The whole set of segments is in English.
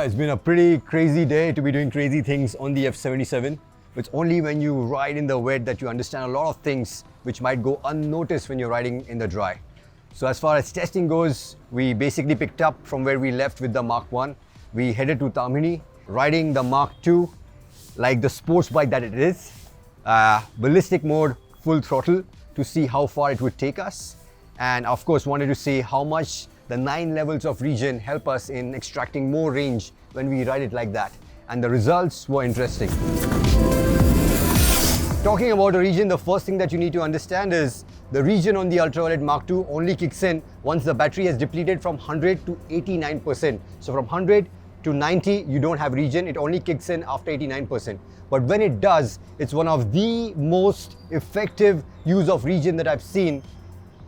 Yeah, it's been a pretty crazy day to be doing crazy things on the F77. It's only when you ride in the wet that you understand a lot of things which might go unnoticed when you're riding in the dry. So as far as testing goes, we basically picked up from where we left with the Mach 1. We headed to Tamhini, riding the Mach 2 like the sports bike that it is. Ballistic mode, full throttle to see how far it would take us. And of course wanted to see how much the 9 levels of regen help us in extracting more range when we ride it like that. And the results were interesting. Talking about the regen, the first thing that you need to understand is the regen on the Ultraviolette Mach 2 only kicks in once the battery has depleted from 100 to 89%. So from 100 to 90, you don't have regen, it only kicks in after 89%. But when it does, it's one of the most effective use of regen that I've seen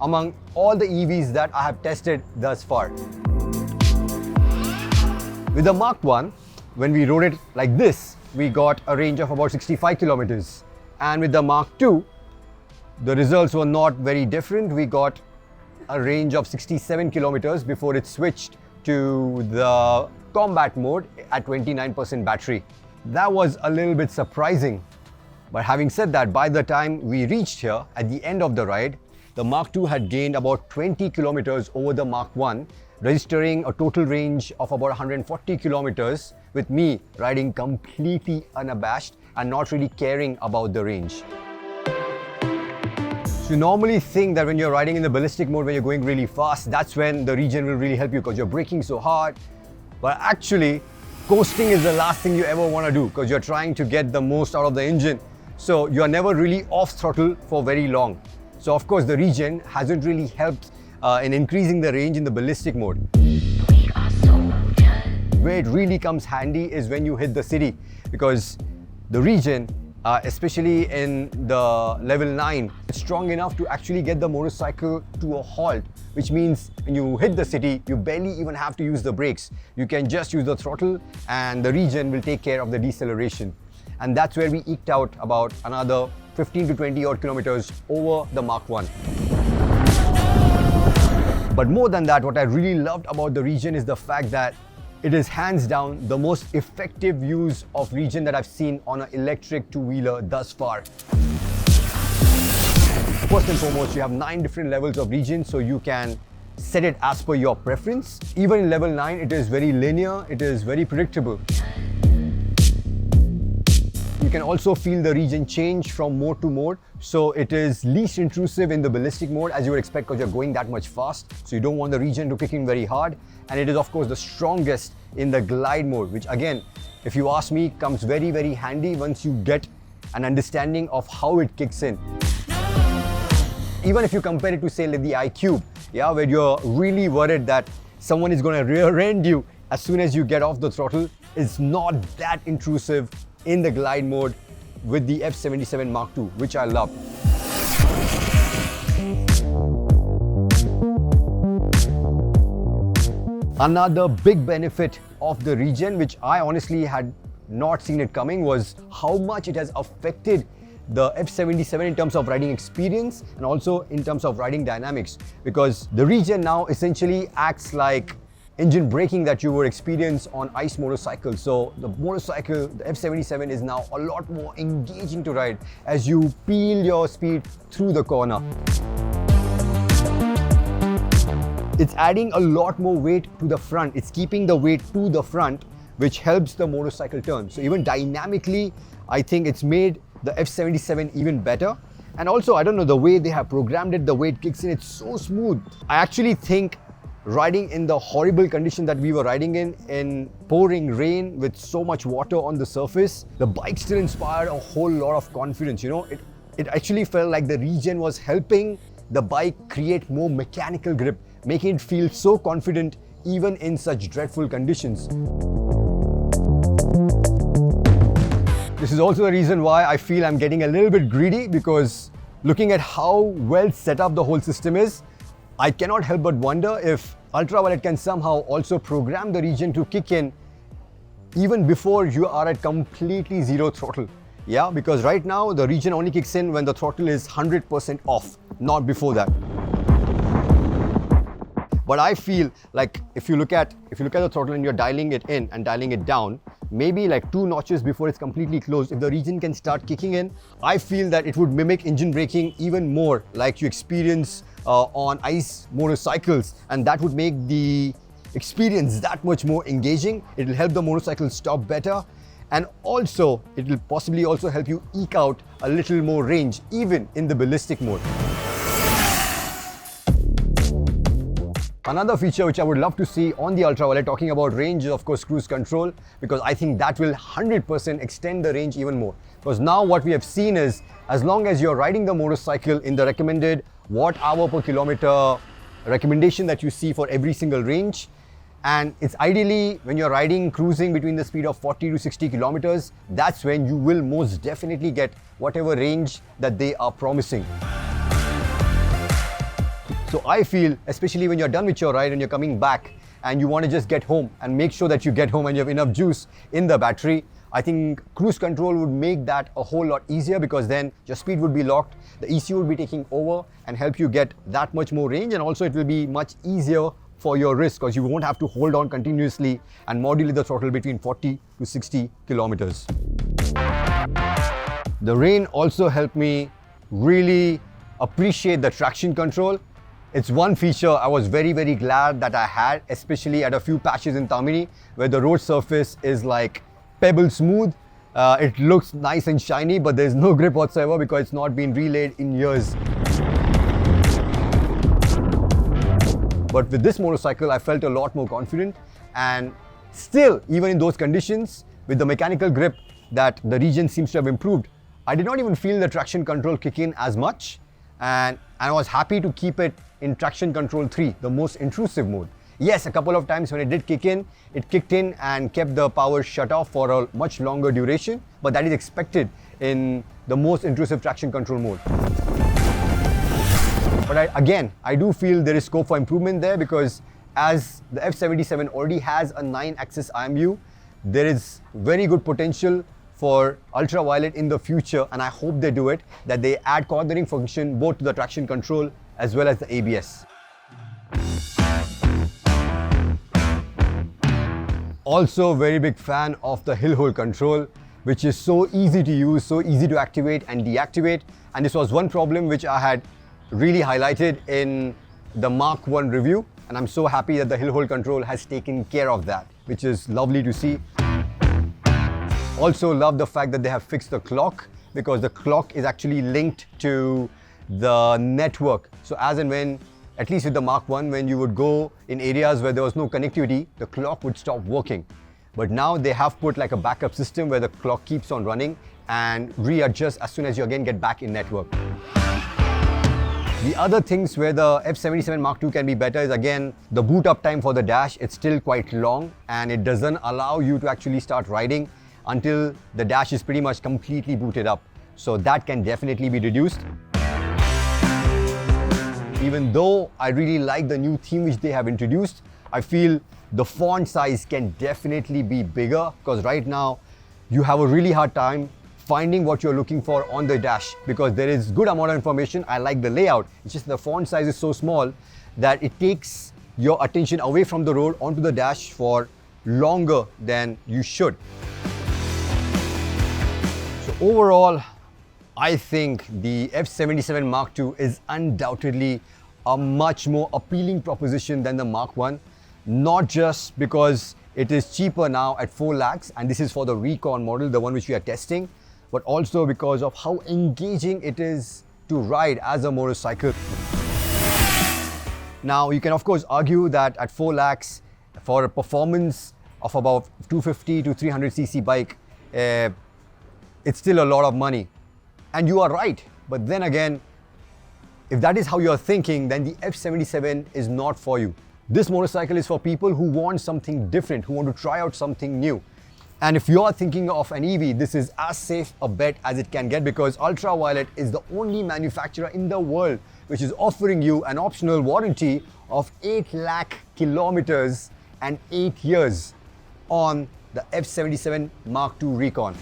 among all the EVs that I have tested thus far. With the Mach 1, when we rode it like this, we got a range of about 65 kilometers. And with the Mach 2, the results were not very different. We got a range of 67 kilometers before it switched to the combat mode at 29% battery. That was a little bit surprising. But having said that, by the time we reached here at the end of the ride, the Mach 2 had gained about 20 kilometers over the Mach 1, registering a total range of about 140 kilometers, with me riding completely unabashed and not really caring about the range. So you normally think that when you're riding in the ballistic mode, when you're going really fast, that's when the regen will really help you because you're braking so hard. But actually, coasting is the last thing you ever want to do because you're trying to get the most out of the engine. So you're never really off throttle for very long. So of course the regen hasn't really helped in increasing the range in the ballistic mode. Where it really comes handy is when you hit the city, because the regen, especially in the level 9, is strong enough to actually get the motorcycle to a halt, which means when you hit the city, you barely even have to use the brakes. You can just use the throttle and the regen will take care of the deceleration. And that's where we eked out about another 15 to 20 odd kilometers over the Mach 1. But more than that, what I really loved about the regen is the fact that it is hands down the most effective use of regen that I've seen on an electric two-wheeler thus far. First and foremost, you have 9 different levels of regen, so you can set it as per your preference. Even in level 9, it is very linear, it is very predictable. You can also feel the regen change from mode to mode. So it is least intrusive in the ballistic mode, as you would expect, because you're going that much fast. So you don't want the regen to kick in very hard. And it is of course the strongest in the glide mode, which again, if you ask me, comes very, very handy once you get an understanding of how it kicks in. Even if you compare it to say like the iQube, yeah, where you're really worried that someone is going to rear end you as soon as you get off the throttle, it's not that intrusive in the glide mode with the F77 Mach 2, which I love. Another big benefit of the regen, which I honestly had not seen it coming, was how much it has affected the F77 in terms of riding experience and also in terms of riding dynamics, because the regen now essentially acts like engine braking that you would experience on ICE motorcycles. So the motorcycle, the F77, is now a lot more engaging to ride as you peel your speed through the corner. It's adding a lot more weight to the front. It's keeping the weight to the front, which helps the motorcycle turn. So even dynamically, I think it's made the F77 even better. And also, I don't know, the way they have programmed it, the way it kicks in, it's so smooth. I actually think riding in the horrible condition that we were riding in pouring rain with so much water on the surface, the bike still inspired a whole lot of confidence. You know, it actually felt like the regen was helping the bike create more mechanical grip, making it feel so confident even in such dreadful conditions. This is also the reason why I feel I'm getting a little bit greedy, because looking at how well set up the whole system is, I cannot help but wonder if Ultraviolette can somehow also program the regen to kick in even before you are at completely zero throttle. Yeah, because right now the regen only kicks in when the throttle is 100% off, not before that. But I feel like if you look at the throttle and you're dialing it in and dialing it down, maybe like 2 notches before it's completely closed, if the regen can start kicking in, I feel that it would mimic engine braking even more like you experience on ICE motorcycles, and that would make the experience that much more engaging. It will help the motorcycle stop better, and also it will possibly also help you eke out a little more range even in the ballistic mode. Another feature which I would love to see on the Ultraviolette, talking about range, is of course cruise control, because I think that will 100% extend the range even more. Because now what we have seen is, as long as you're riding the motorcycle in the recommended watt-hour per kilometer recommendation that you see for every single range, and it's ideally when you're riding, cruising between the speed of 40 to 60 kilometers, that's when you will most definitely get whatever range that they are promising. So I feel, especially when you're done with your ride and you're coming back and you want to just get home and make sure that you get home and you have enough juice in the battery, I think cruise control would make that a whole lot easier, because then your speed would be locked, the ECU would be taking over and help you get that much more range, and also it will be much easier for your wrist because you won't have to hold on continuously and modulate the throttle between 40 to 60 kilometers. The rain also helped me really appreciate the traction control. It's one feature I was very, very glad that I had, especially at a few patches in Tamini where the road surface is like pebble smooth. It looks nice and shiny, but there's no grip whatsoever because it's not been relaid in years. But with this motorcycle, I felt a lot more confident, and still, even in those conditions, with the mechanical grip that the regen seems to have improved, I did not even feel the traction control kick in as much, and I was happy to keep it in traction control 3, the most intrusive mode. Yes, a couple of times when it did kick in, it kicked in and kept the power shut off for a much longer duration, but that is expected in the most intrusive traction control mode. But I do feel there is scope for improvement there, because as the F77 already has a 9-axis IMU, there is very good potential for Ultraviolette in the future, and I hope they do it, that they add cornering function both to the traction control as well as the ABS. Also very big fan of the hill hold control, which is so easy to use, so easy to activate and deactivate, and this was one problem which I had really highlighted in the Mark 1 review, and I'm so happy that the hill hold control has taken care of that, which is lovely to see. Also love the fact that they have fixed the clock, because the clock is actually linked to the network. So as and when, at least with the Mark 1, when you would go in areas where there was no connectivity, the clock would stop working. But now they have put like a backup system where the clock keeps on running and readjusts as soon as you again get back in network. The other things where the F77 Mark II can be better is, again, the boot up time for the dash. It's still quite long and it doesn't allow you to actually start riding until the dash is pretty much completely booted up. So that can definitely be reduced. Even though I really like the new theme which they have introduced, I feel the font size can definitely be bigger, because right now you have a really hard time finding what you're looking for on the dash, because there is good amount of information. I like the layout. It's just the font size is so small that it takes your attention away from the road onto the dash for longer than you should. So overall, I think the F77 Mark II is undoubtedly a much more appealing proposition than the Mark 1, not just because it is cheaper now at 4 lakhs, and this is for the Recon model, the one which we are testing, but also because of how engaging it is to ride as a motorcycle. Now, you can of course argue that at 4 lakhs, for a performance of about 250 to 300cc bike, it's still a lot of money. And you are right, but then again, if that is how you're thinking, then the F77 is not for you. This motorcycle is for people who want something different, who want to try out something new. And if you're thinking of an EV, this is as safe a bet as it can get, because Ultraviolette is the only manufacturer in the world which is offering you an optional warranty of 8 lakh kilometers and 8 years on the F77 Mark II Recon.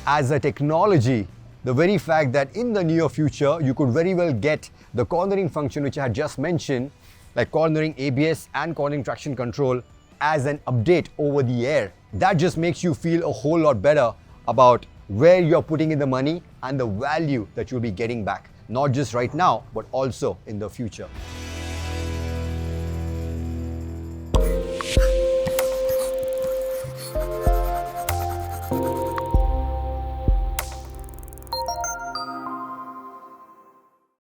As a technology, the very fact that in the near future, you could very well get the cornering function which I had just mentioned, like cornering ABS and cornering traction control, as an update over the air. That just makes you feel a whole lot better about where you're putting in the money and the value that you'll be getting back, not just right now, but also in the future.